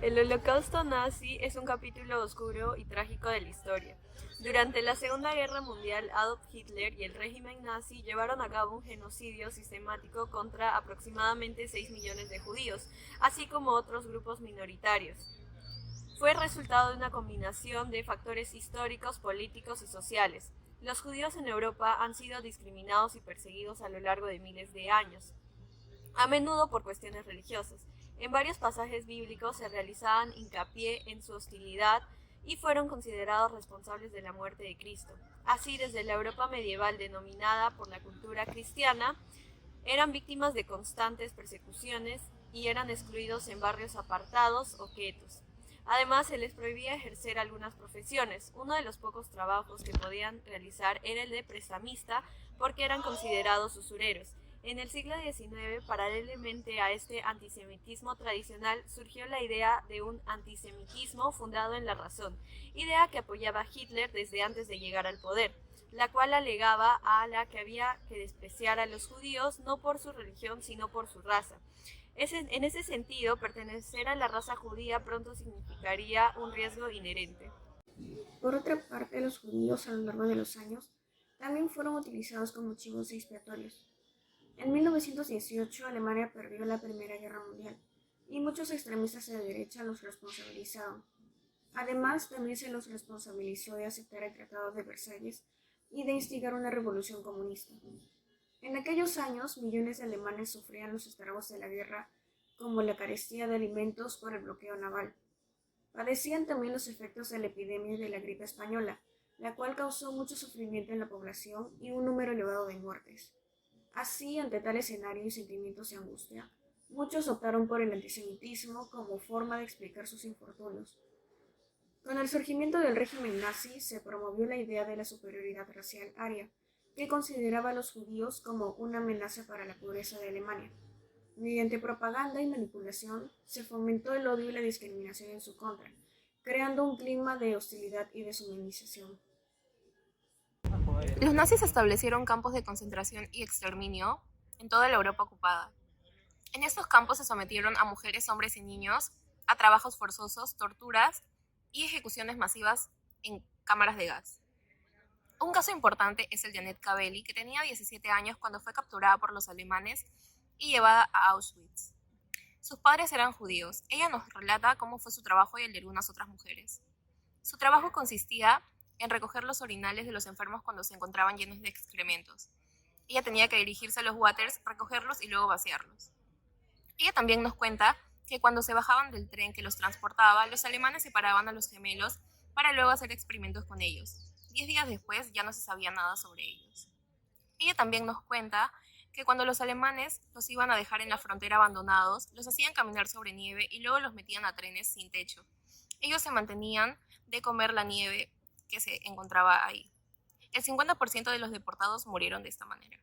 El Holocausto nazi es un capítulo oscuro y trágico de la historia. Durante la Segunda Guerra Mundial, Adolf Hitler y el régimen nazi llevaron a cabo un genocidio sistemático contra aproximadamente 6 millones de judíos, así como otros grupos minoritarios. Fue el resultado de una combinación de factores históricos, políticos y sociales. Los judíos en Europa han sido discriminados y perseguidos a lo largo de miles de años, a menudo por cuestiones religiosas. En varios pasajes bíblicos se realizaban hincapié en su hostilidad y fueron considerados responsables de la muerte de Cristo. Así, desde la Europa medieval denominada por la cultura cristiana, eran víctimas de constantes persecuciones y eran excluidos en barrios apartados o guetos. Además, se les prohibía ejercer algunas profesiones. Uno de los pocos trabajos que podían realizar era el de prestamista porque eran considerados usureros. En el siglo XIX, paralelamente a este antisemitismo tradicional, surgió la idea de un antisemitismo fundado en la razón, idea que apoyaba Hitler desde antes de llegar al poder, la cual alegaba a la que había que despreciar a los judíos no por su religión, sino por su raza. En ese sentido, pertenecer a la raza judía pronto significaría un riesgo inherente. Por otra parte, los judíos a lo largo de los años también fueron utilizados como chivos expiatorios. En 1918, Alemania perdió la Primera Guerra Mundial y muchos extremistas de derecha los responsabilizaron. Además, también se los responsabilizó de aceptar el Tratado de Versalles y de instigar una revolución comunista. En aquellos años, millones de alemanes sufrían los estragos de la guerra, como la carestía de alimentos por el bloqueo naval. Padecían también los efectos de la epidemia de la gripe española, la cual causó mucho sufrimiento en la población y un número elevado de muertes. Así, ante tal escenario y sentimientos de angustia, muchos optaron por el antisemitismo como forma de explicar sus infortunios. Con el surgimiento del régimen nazi se promovió la idea de la superioridad racial aria, que consideraba a los judíos como una amenaza para la pobreza de Alemania. Mediante propaganda y manipulación se fomentó el odio y la discriminación en su contra, creando un clima de hostilidad y deshumanización. Los nazis establecieron campos de concentración y exterminio en toda la Europa ocupada. En estos campos se sometieron a mujeres, hombres y niños a trabajos forzosos, torturas y ejecuciones masivas en cámaras de gas. Un caso importante es el de Annette Cabelli, que tenía 17 años cuando fue capturada por los alemanes y llevada a Auschwitz. Sus padres eran judíos. Ella nos relata cómo fue su trabajo y el de algunas otras mujeres. Su trabajo consistía en recoger los orinales de los enfermos cuando se encontraban llenos de excrementos. Ella tenía que dirigirse a los waters, recogerlos y luego vaciarlos. Ella también nos cuenta que cuando se bajaban del tren que los transportaba, los alemanes separaban a los gemelos para luego hacer experimentos con ellos. 10 días después ya no se sabía nada sobre ellos. Ella también nos cuenta que cuando los alemanes los iban a dejar en la frontera abandonados, los hacían caminar sobre nieve y luego los metían a trenes sin techo. Ellos se mantenían de comer la nieve que se encontraba ahí. El 50% de los deportados murieron de esta manera.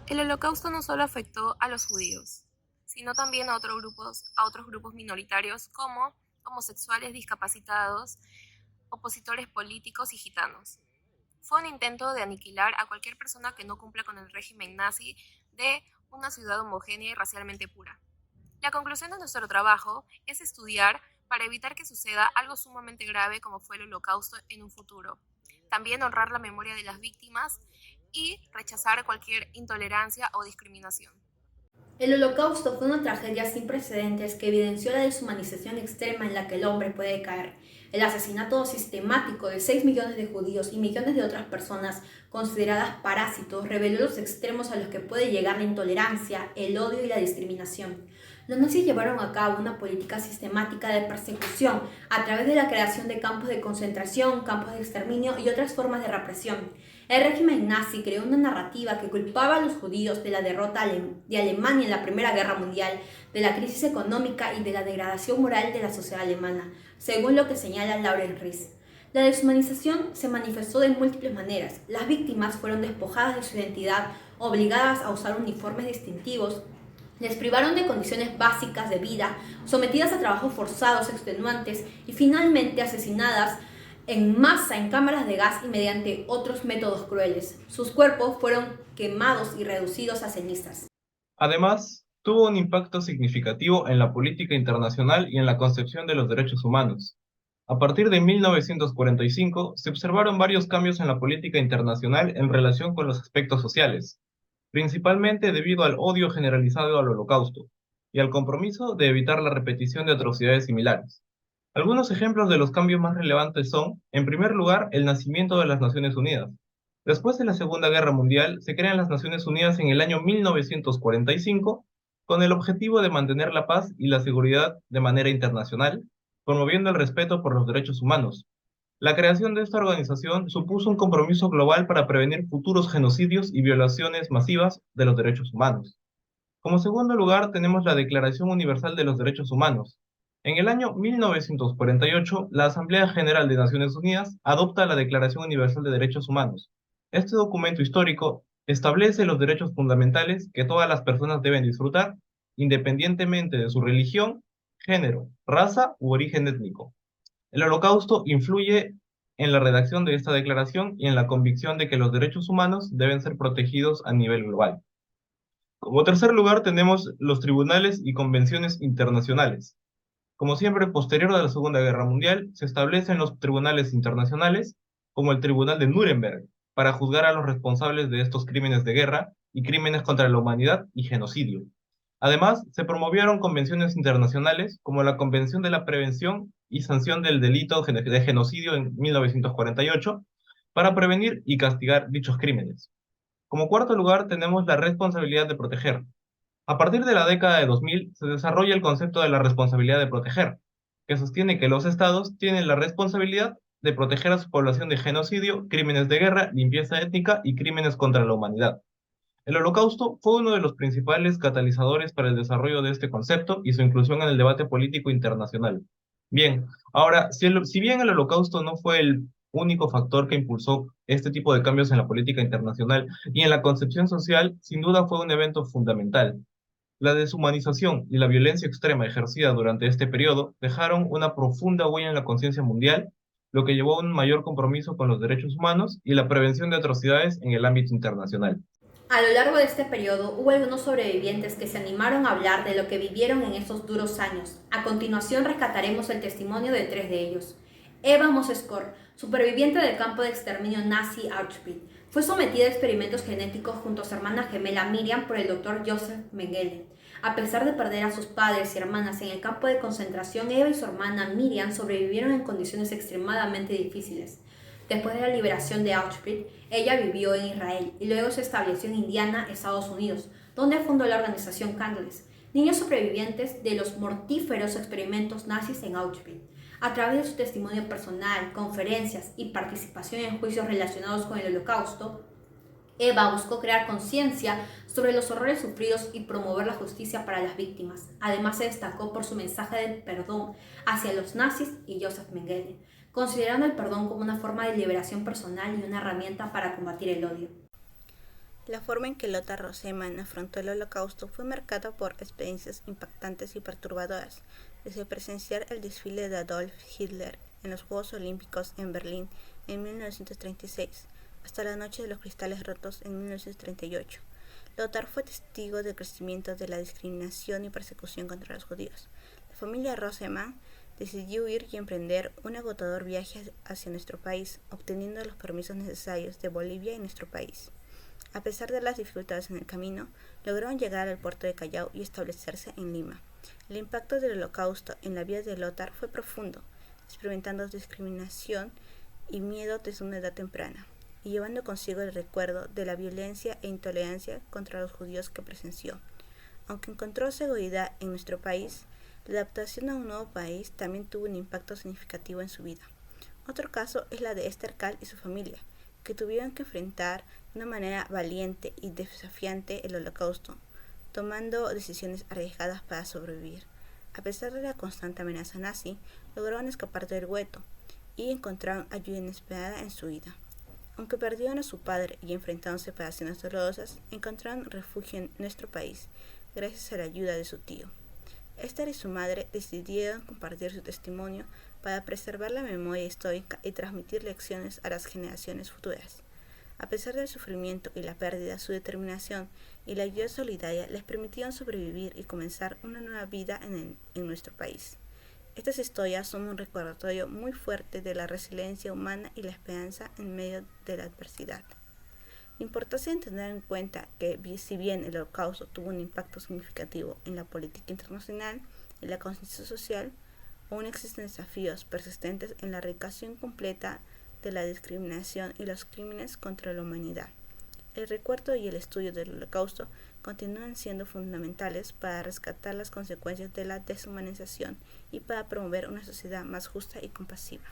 El Holocausto no solo afectó a los judíos, sino también a otros grupos minoritarios como homosexuales, discapacitados, opositores políticos y gitanos. Fue un intento de aniquilar a cualquier persona que no cumpla con el régimen nazi de una ciudad homogénea y racialmente pura. La conclusión de nuestro trabajo es estudiar para evitar que suceda algo sumamente grave como fue el Holocausto en un futuro. También honrar la memoria de las víctimas y rechazar cualquier intolerancia o discriminación. El Holocausto fue una tragedia sin precedentes que evidenció la deshumanización extrema en la que el hombre puede caer. El asesinato sistemático de 6 millones de judíos y millones de otras personas consideradas parásitos reveló los extremos a los que puede llegar la intolerancia, el odio y la discriminación. Los nazis llevaron a cabo una política sistemática de persecución a través de la creación de campos de concentración, campos de exterminio y otras formas de represión. El régimen nazi creó una narrativa que culpaba a los judíos de la derrota de Alemania en la Primera Guerra Mundial, de la crisis económica y de la degradación moral de la sociedad alemana, según lo que señala Lauren Ries. La deshumanización se manifestó de múltiples maneras. Las víctimas fueron despojadas de su identidad, obligadas a usar uniformes distintivos, les privaron de condiciones básicas de vida, sometidas a trabajos forzados extenuantes y finalmente asesinadas en masa en cámaras de gas y mediante otros métodos crueles. Sus cuerpos fueron quemados y reducidos a cenizas. Además, tuvo un impacto significativo en la política internacional y en la concepción de los derechos humanos. A partir de 1945, se observaron varios cambios en la política internacional en relación con los aspectos sociales, principalmente debido al odio generalizado al Holocausto y al compromiso de evitar la repetición de atrocidades similares. Algunos ejemplos de los cambios más relevantes son, en primer lugar, el nacimiento de las Naciones Unidas. Después de la Segunda Guerra Mundial, se crean las Naciones Unidas en el año 1945 con el objetivo de mantener la paz y la seguridad de manera internacional, promoviendo el respeto por los derechos humanos. La creación de esta organización supuso un compromiso global para prevenir futuros genocidios y violaciones masivas de los derechos humanos. Como segundo lugar, tenemos la Declaración Universal de los Derechos Humanos. En el año 1948, la Asamblea General de Naciones Unidas adopta la Declaración Universal de Derechos Humanos. Este documento histórico establece los derechos fundamentales que todas las personas deben disfrutar, independientemente de su religión, género, raza u origen étnico. El Holocausto influye en la redacción de esta declaración y en la convicción de que los derechos humanos deben ser protegidos a nivel global. Como tercer lugar tenemos los tribunales y convenciones internacionales. Como siempre, posterior a la Segunda Guerra Mundial, se establecen los tribunales internacionales, como el Tribunal de Nuremberg, para juzgar a los responsables de estos crímenes de guerra y crímenes contra la humanidad y genocidio. Además, se promovieron convenciones internacionales, como la Convención de la Prevención y Sanción del Delito de Genocidio en 1948, para prevenir y castigar dichos crímenes. Como cuarto lugar, tenemos la responsabilidad de proteger. A partir de la década de 2000 se desarrolla el concepto de la responsabilidad de proteger, que sostiene que los estados tienen la responsabilidad de proteger a su población de genocidio, crímenes de guerra, limpieza étnica y crímenes contra la humanidad. El Holocausto fue uno de los principales catalizadores para el desarrollo de este concepto y su inclusión en el debate político internacional. Bien, ahora, si bien el Holocausto no fue el único factor que impulsó este tipo de cambios en la política internacional y en la concepción social, sin duda fue un evento fundamental. La deshumanización y la violencia extrema ejercida durante este periodo dejaron una profunda huella en la conciencia mundial, lo que llevó a un mayor compromiso con los derechos humanos y la prevención de atrocidades en el ámbito internacional. A lo largo de este periodo hubo algunos sobrevivientes que se animaron a hablar de lo que vivieron en esos duros años. A continuación rescataremos el testimonio de 3 de ellos. Eva Moskor, superviviente del campo de exterminio nazi Auschwitz, fue sometida a experimentos genéticos junto a su hermana gemela Miriam por el doctor Joseph Mengele. A pesar de perder a sus padres y hermanas en el campo de concentración, Eva y su hermana Miriam sobrevivieron en condiciones extremadamente difíciles. Después de la liberación de Auschwitz, ella vivió en Israel y luego se estableció en Indiana, Estados Unidos, donde fundó la organización Candles, niños sobrevivientes de los mortíferos experimentos nazis en Auschwitz. A través de su testimonio personal, conferencias y participación en juicios relacionados con el Holocausto, Eva buscó crear conciencia sobre los horrores sufridos y promover la justicia para las víctimas. Además, se destacó por su mensaje de perdón hacia los nazis y Joseph Mengele, considerando el perdón como una forma de liberación personal y una herramienta para combatir el odio. La forma en que Lothar Rosemann afrontó el Holocausto fue marcada por experiencias impactantes y perturbadoras, desde presenciar el desfile de Adolf Hitler en los Juegos Olímpicos en Berlín en 1936, hasta la Noche de los Cristales Rotos en 1938. Lothar fue testigo del crecimiento de la discriminación y persecución contra los judíos. La familia Rosemann decidió huir y emprender un agotador viaje hacia nuestro país, obteniendo los permisos necesarios de Bolivia y nuestro país. A pesar de las dificultades en el camino, lograron llegar al puerto de Callao y establecerse en Lima. El impacto del Holocausto en la vida de Lothar fue profundo, experimentando discriminación y miedo desde una edad temprana, y llevando consigo el recuerdo de la violencia e intolerancia contra los judíos que presenció. Aunque encontró seguridad en nuestro país, la adaptación a un nuevo país también tuvo un impacto significativo en su vida. Otro caso es la de Esther Kahl y su familia, que tuvieron que enfrentar de una manera valiente y desafiante el Holocausto, tomando decisiones arriesgadas para sobrevivir. A pesar de la constante amenaza nazi, lograron escapar del gueto y encontraron ayuda inesperada en su vida. Aunque perdieron a su padre y enfrentaron separaciones dolorosas, encontraron refugio en nuestro país, gracias a la ayuda de su tío. Esther y su madre decidieron compartir su testimonio para preservar la memoria histórica y transmitir lecciones a las generaciones futuras. A pesar del sufrimiento y la pérdida, su determinación y la ayuda solidaria les permitieron sobrevivir y comenzar una nueva vida en nuestro país. Estas historias son un recordatorio muy fuerte de la resiliencia humana y la esperanza en medio de la adversidad. La importancia de tener en cuenta que si bien el Holocausto tuvo un impacto significativo en la política internacional y la conciencia social, aún existen desafíos persistentes en la erradicación completa de la discriminación y los crímenes contra la humanidad. El recuerdo y el estudio del Holocausto continúan siendo fundamentales para rescatar las consecuencias de la deshumanización y para promover una sociedad más justa y compasiva.